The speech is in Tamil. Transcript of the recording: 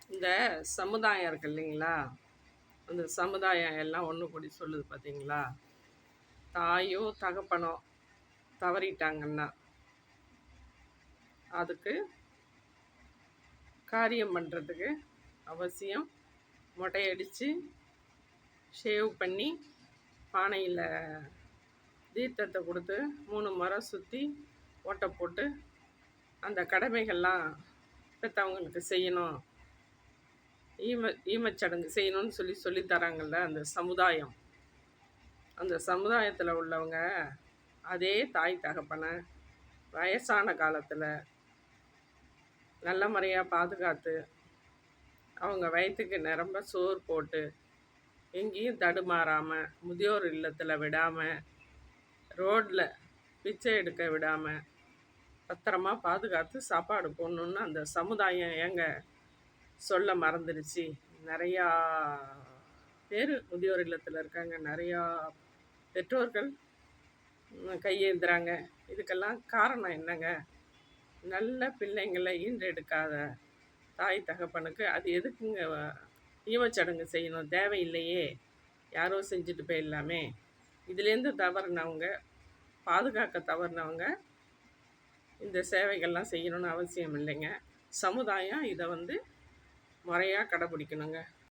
இந்த சமுதாயம் இருக்கு இல்லைங்களா? அந்த சமுதாயம் எல்லாம் ஒன்று கூடி சொல்லுது பார்த்தீங்களா? தாயோ தகப்பனோ தவறிட்டாங்கன்னா அதுக்கு காரியம் பண்ணுறதுக்கு அவசியம் மொட்டையடித்து ஷேவ் பண்ணி பானையில் தீர்த்தத்தை கொடுத்து 3 முறை சுற்றி ஓட்டை போட்டு அந்த கடமைகள்லாம் பெற்றவங்களுக்கு செய்யணும். ஈமச்சடங்கு செய்யணும்னு சொல்லித்தராங்கள்ல அந்த சமுதாயம். அந்த சமுதாயத்தில் உள்ளவங்க அதே தாய் தகப்பனை வயசான காலத்தில் நல்ல முறையாக பாதுகாத்து அவங்க வயிற்றுக்கு நிரம்ப சோறு போட்டு எங்கேயும் தடுமாறாமல் முதியோர் இல்லத்தில் விடாமல் ரோட்டில் பிச்சை எடுக்க விடாமல் பத்திரமா பாதுகாத்து சாப்பாடு போடணுன்னு அந்த சமுதாயம் ஏங்க சொல்ல மறந்துடுச்சு. நிறையா பேர் முதியோர் இல்லத்தில் இருக்காங்க, நிறையா பெற்றோர்கள் கையேந்துறாங்க. இதுக்கெல்லாம் காரணம் என்னங்க? நல்ல பிள்ளைங்களை ஈன்றெடுக்காத தாய் தகப்பனுக்கு அது எதுக்குங்க ஈமச்சடங்கு செய்யணும்? தேவையில்லையே, யாரோ செஞ்சுட்டு போயிடலாமே. இதுலேருந்து தவறினவங்க, பாதுகாக்க தவறினவங்க இந்த சேவைகள்லாம் செய்யணும்னு அவசியம் இல்லைங்க. சமுதாயம் இதை முறையாக கடைப்பிடிக்கணுங்க.